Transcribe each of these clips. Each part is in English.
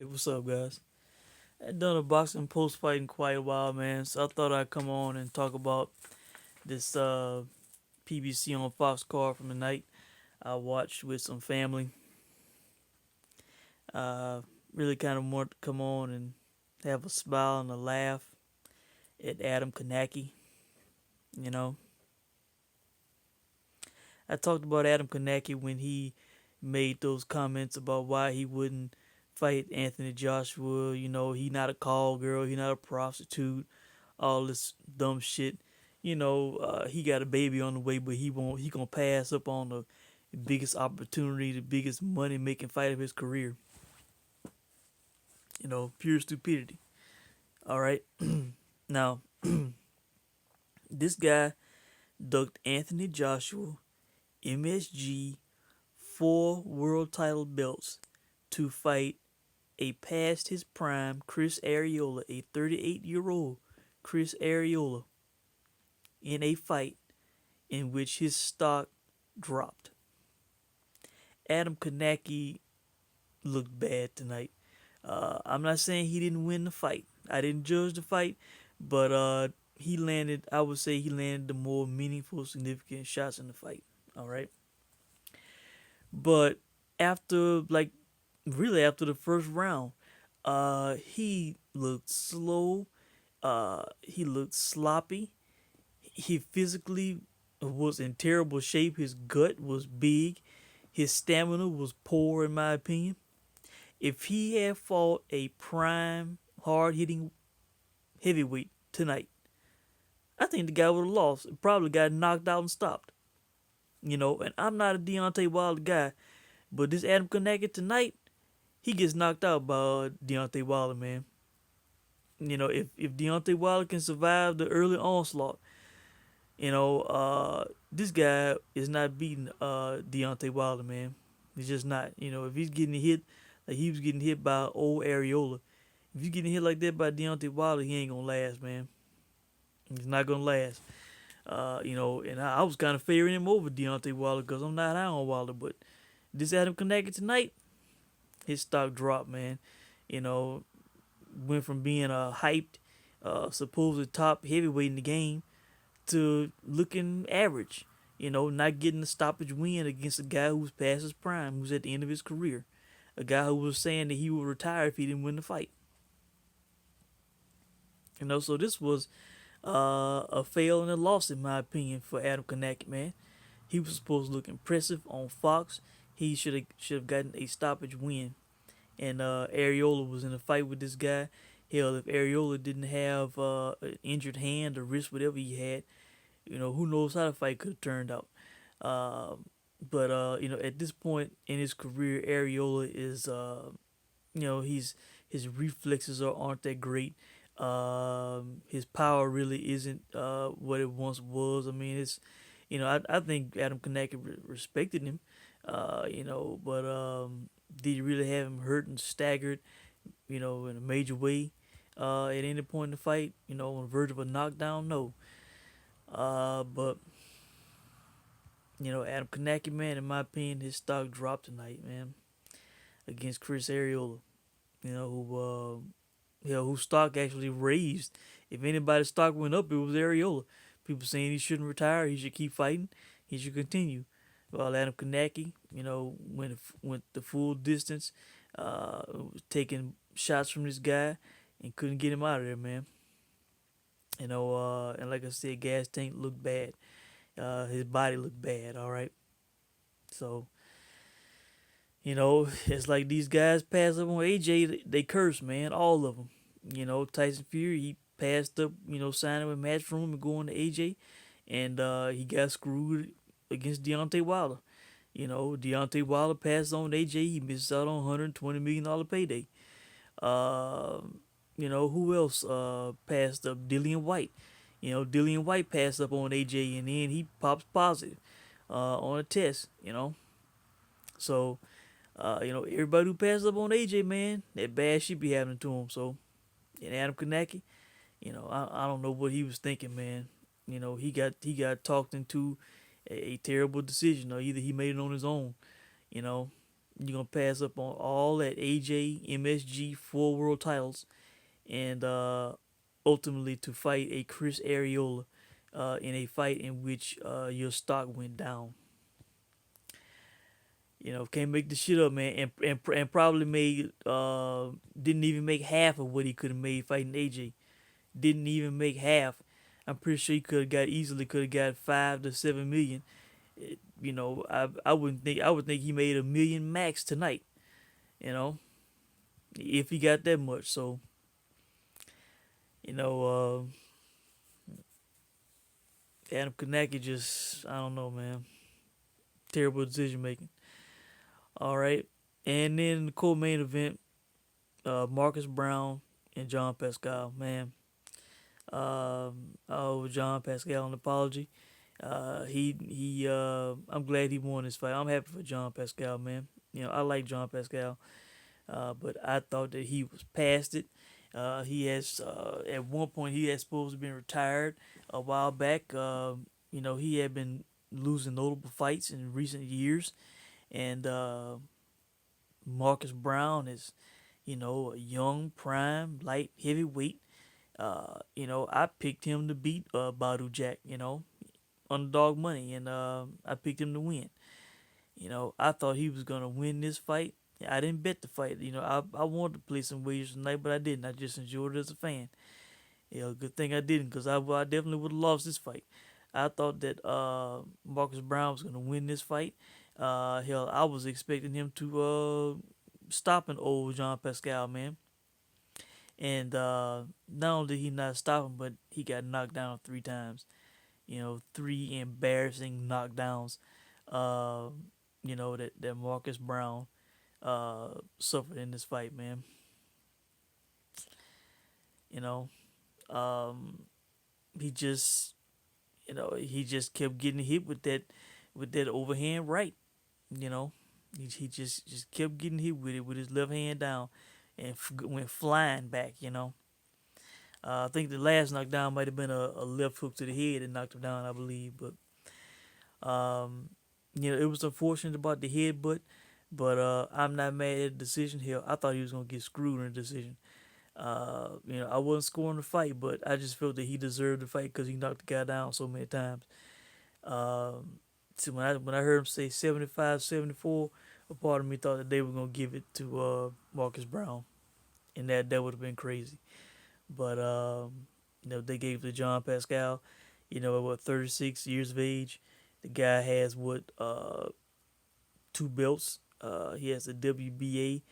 Hey, what's up, guys? I had done a boxing post fight in quite a while, man. So I thought I'd come on and talk about this PBC on Fox card from the night I watched with some family. Uh, Really kind of want to come on and have a smile and a laugh at Adam Kanaki. You know, I talked about Adam Kanaki when he made those comments about why he wouldn't fight Anthony Joshua. You know, he not a call girl, he not a prostitute, all this dumb shit. He got a baby on the way, but he won't. He gonna pass up on the biggest opportunity, the biggest money making fight of his career. Pure stupidity. All right, now this guy ducked Anthony Joshua, MSG, 4 world title belts to fight a past his prime Chris Arreola, a 38-year-old Chris Arreola, in a fight in which his stock dropped. Adam Kanaki looked bad tonight. I'm not saying he didn't win the fight. I didn't judge the fight, but he landed. I would say he landed the more meaningful, significant shots in the fight. All right, but after really after the first round, he looked slow. He looked sloppy. He physically was in terrible shape. His gut was big. His stamina was poor, in my opinion. If he had fought a prime, hard hitting heavyweight tonight, I think the guy would have lost. Probably got knocked out and stopped. And I'm not a Deontay Wilder guy, but this Adam Kanaki tonight, he gets knocked out by Deontay Wilder, man. If Deontay Wilder can survive the early onslaught, this guy is not beating Deontay Wilder, man. He's just not. If he's getting hit like he was getting hit by old Areola, if he's getting hit like that by Deontay Wilder, he ain't gonna last, man. He's not gonna last. And I was kind of favoring him over Deontay Wilder because I'm not high on Wilder, but this Adam Kanaki tonight, his stock dropped, man. You know, went from being a hyped, supposed top heavyweight in the game to looking average. Not getting a stoppage win against a guy who's past his prime, who's at the end of his career. A guy who was saying that he would retire if he didn't win the fight. So this was a fail and a loss in my opinion for Adam Kanaki, man. He was supposed to look impressive on Fox. He should have gotten a stoppage win. And Areola was in a fight with this guy. Hell, if Areola didn't have an injured hand or wrist, whatever he had, who knows how the fight could have turned out. But at this point in his career, Areola is, his reflexes aren't that great. His power really isn't what it once was. I mean, I think Adam Kanaki respected him, but did he really have him hurt and staggered, in a major way at any point in the fight, on the verge of a knockdown? No. But Adam Kanaki, man, in my opinion, his stock dropped tonight, man, against Chris Arreola. Whose stock actually raised. If anybody's stock went up, it was Arreola. People saying he shouldn't retire, he should keep fighting, he should continue. While Adam Kanaki, went the full distance, taking shots from this guy and couldn't get him out of there, man. And like I said, gas tank looked bad. His body looked bad. All right, so it's like these guys pass up on AJ. They curse, man, all of them. Tyson Fury, he passed up, signing with Matchroom and going to AJ, and he got screwed against Deontay Wilder. Deontay Wilder passed on AJ. He missed out on $120 million payday. Uh, who else passed up? Dillian White. Dillian White passed up on AJ, and then he pops positive on a test. So everybody who passed up on AJ, man, that bad shit be happening to him. So, and Adam Kanaki, I don't know what he was thinking, man. He got talked into a terrible decision, or either he made it on his own. You know, You're gonna pass up on all that AJ, MSG, four world titles, and ultimately to fight a Chris Arreola in a fight in which your stock went down. You know, can't make the shit up, man, and probably made didn't even make half of what he could have made fighting AJ. Didn't even make half. I'm pretty sure he could have got 5 to 7 million. You know, I would think he made 1 million max tonight. You know, if he got that much. So you know, Adam Kanaki just I don't know, man. Terrible decision making. All right, and then the co-main event, Marcus Brown and John Pascal. Man, I owe John Pascal an apology. I'm glad he won this fight. I'm happy for John Pascal, man. You know, I like John Pascal, but I thought that he was past it. He has at one point he had supposed to be retired a while back. You know, he had been losing notable fights in recent years, and Marcus Brown is, you know, a young prime light heavyweight. You know, I picked him to beat Badu Jack. You know, underdog money, and I picked him to win. You know, I thought he was gonna win this fight. I didn't bet the fight. You know, I wanted to play some wagers tonight, but I didn't. I just enjoyed it as a fan. You know, good thing I didn't, because I definitely would have lost this fight. I thought that Marcus Brown was gonna win this fight. Hell, I was expecting him to stop an old Jean Pascal, man. And not only did he not stop him, but he got knocked down 3 times. You know, 3 embarrassing knockdowns. Uh, you know that Marcus Brown suffered in this fight, man. You know, um, he just he just kept getting hit with that overhand right. You know, he just kept getting hit with it with his left hand down and went flying back. You know, I think the last knockdown might have been a left hook to the head that knocked him down, I believe. But you know, it was unfortunate about the headbutt, but I'm not mad at the decision here. I thought he was gonna get screwed in the decision. You know, I wasn't scoring the fight, but I just felt that he deserved the fight because he knocked the guy down so many times. So when I heard him say 75-74, a part of me thought that they were gonna give it to Marcus Brown, and that would have been crazy. But you know, they gave it to John Pascal. You know, at what 36 years of age, the guy has what 2 belts. He has a WBA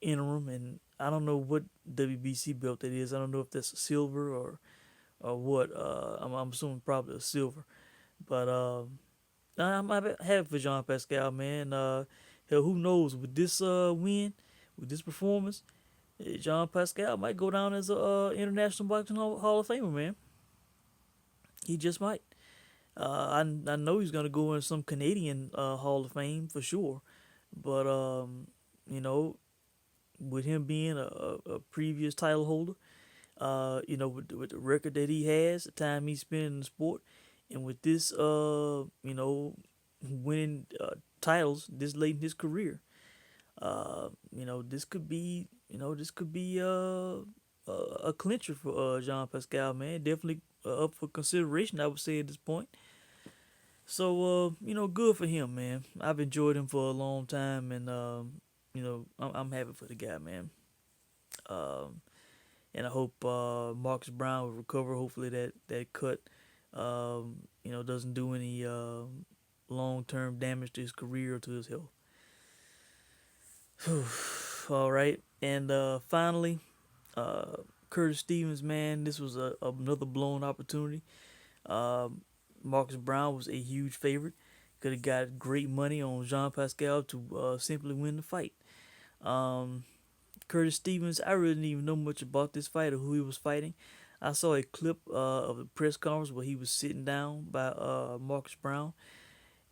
interim, and I don't know what WBC belt that is. I don't know if that's a silver or what. I'm assuming probably a silver. But I'm happy for Jean Pascal, man. Hell, who knows with this win, with this performance, Jean Pascal might go down as a international boxing Hall of Famer, man. He just might. I know he's gonna go in some Canadian Hall of Fame for sure, but you know, with him being a previous title holder, you know, with the record that he has, the time he spent in the sport, and with this, you know, winning titles this late in his career, you know, this could be a clincher for Jean Pascal, man. Definitely up for consideration, I would say at this point. So, you know, good for him, man. I've enjoyed him for a long time, and you know, I'm happy for the guy, man. Um, and I hope Marcus Brown will recover. Hopefully that cut, you know, doesn't do any long term damage to his career or to his health. All right, and finally, Curtis Stevens, man, this was another blown opportunity. Um, Marcus Brown was a huge favorite. Could have got great money on Jean Pascal to simply win the fight. Um, Curtis Stevens, I really didn't even know much about this fight or who he was fighting. I saw a clip of the press conference where he was sitting down by Marcus Brown.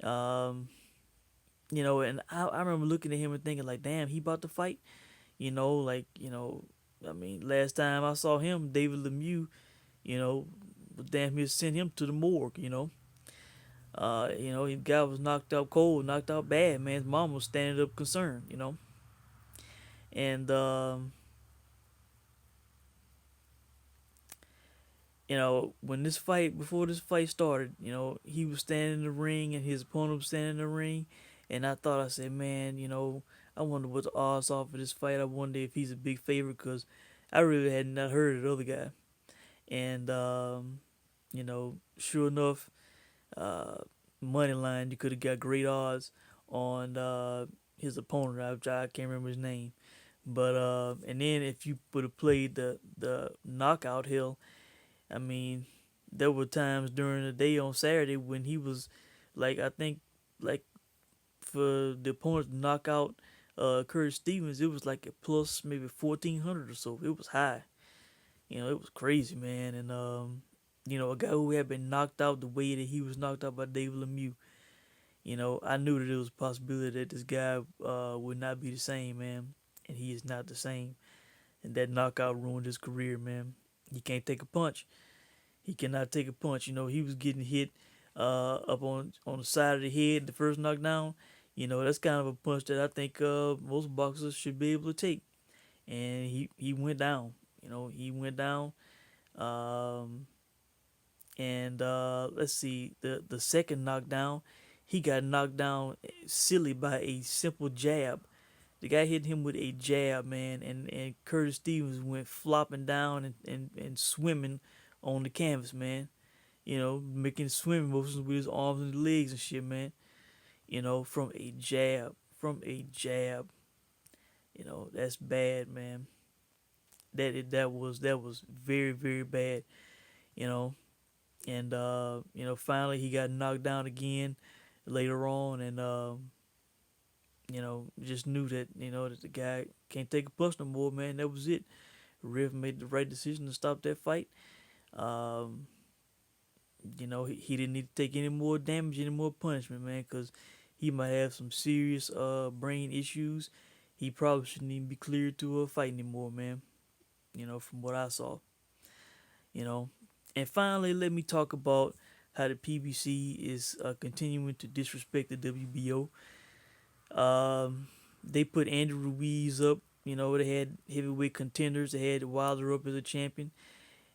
Um, you know, and I remember looking at him and thinking like, damn, he about to fight. You know, like, you know, I mean, last time I saw him, David Lemieux, you know, damn, he sent him to the morgue. You know, His guy was knocked out cold, knocked out bad, man. His mom was standing up concerned, and when before this fight started, he was standing in the ring and his opponent was standing in the ring, and I said, man, I wonder what the odds are for this fight. I wonder if he's a big favorite because I really had not heard of the other guy, and sure enough, uh, money line you could have got great odds on his opponent. I can't remember his name, but and then if you would have played the knockout hill, I mean, there were times during the day on Saturday when he was like, I think, like for the opponent to knock out Curtis Stevens, it was like a plus maybe 1,400 or so. It was high. It was crazy, man. And a guy who had been knocked out the way that he was knocked out by David Lemieux. I knew that there was a possibility that this guy would not be the same, man. And he is not the same. And that knockout ruined his career, man. He can't take a punch. He cannot take a punch. He was getting hit up on the side of the head the first knockdown. That's kind of a punch that I think most boxers should be able to take. And he went down. He went down. Um, and let's see, the second knockdown, he got knocked down silly by a simple jab. The guy hit him with a jab, man, and Curtis Stevens went flopping down and swimming on the canvas, man. Making swimming motions with his arms and legs and shit, man. From a jab. From a jab. That's bad, man. That was very, very bad, you know. And finally he got knocked down again later on and just knew that the guy can't take a punch no more, man. That was it. Ref made the right decision to stop that fight. Um, he didn't need to take any more damage, any more punishment, man, because he might have some serious brain issues. He probably shouldn't even be cleared to fight anymore, man. From what I saw. You know, and finally, let me talk about how the PBC is continuing to disrespect the WBO. They put Andy Ruiz up. They had heavyweight contenders. They had Wilder up as a champion.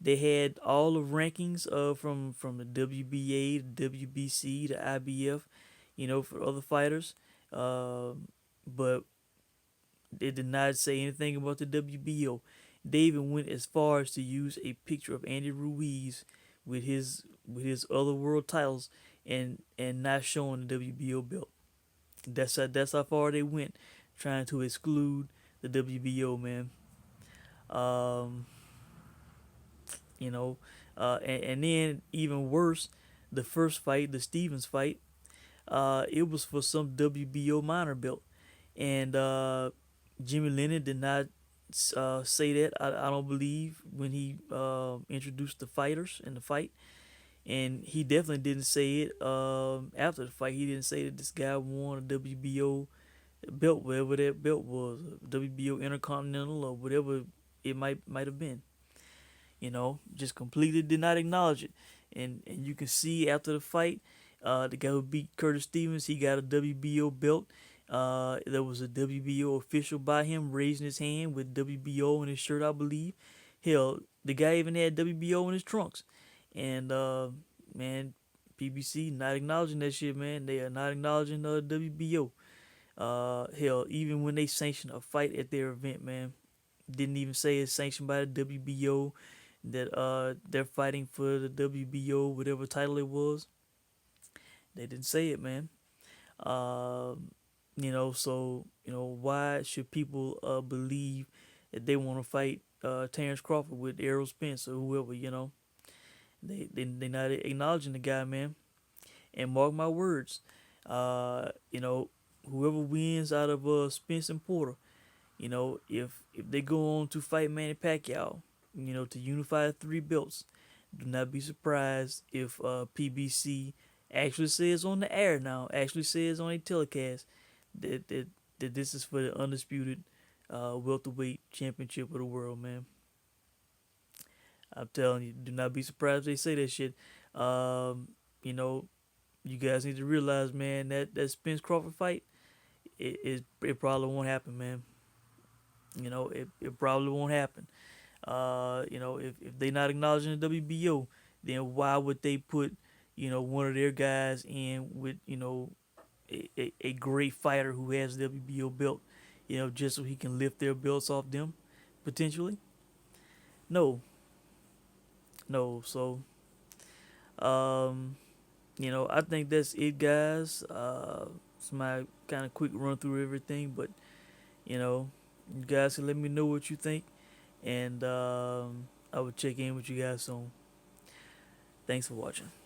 They had all the rankings from the WBA, the WBC, the IBF, for other fighters. But they did not say anything about the WBO. They even went as far as to use a picture of Andy Ruiz with his other world titles and not showing the WBO belt. That's how far they went, trying to exclude the WBO, man. Um, you know, and then even worse, the first fight, the Stevens fight, it was for some WBO minor belt, and Jimmy Lennon did not say that. I don't believe when he introduced the fighters in the fight, and he definitely didn't say it after the fight. He didn't say that this guy won a WBO belt, whatever that belt was, WBO Intercontinental or whatever it might have been. Just completely did not acknowledge it, and you can see after the fight, the guy who beat Curtis Stevens, he got a WBO belt. There was a WBO official by him raising his hand with WBO in his shirt, I believe. Hell, the guy even had WBO in his trunks. And man, PBC not acknowledging that shit, man. They are not acknowledging WBO. Hell, even when they sanctioned a fight at their event, man, didn't even say it's sanctioned by the WBO. That they're fighting for the WBO, whatever title it was. They didn't say it, man. Um, so why should people believe that they want to fight Terrence Crawford with Errol Spence or whoever? They not acknowledging the guy, man. And mark my words, whoever wins out of Spence and Porter, if they go on to fight Manny Pacquiao, to unify the three belts, do not be surprised if PBC actually says on the air now, actually says on a telecast that this is for the undisputed welterweight championship of the world, man. I'm telling you, do not be surprised if they say that shit. Um, you know, you guys need to realize, man, that Spence Crawford fight, it probably won't happen, man. It probably won't happen. If they not acknowledging the WBO, then why would they put, one of their guys in with, a great fighter who has the WBO belt, just so he can lift their belts off them, potentially? No, no. So, um, I think that's it, guys. It's my kind of quick run through everything, but you know, you guys can let me know what you think, and I will check in with you guys soon. Thanks for watching.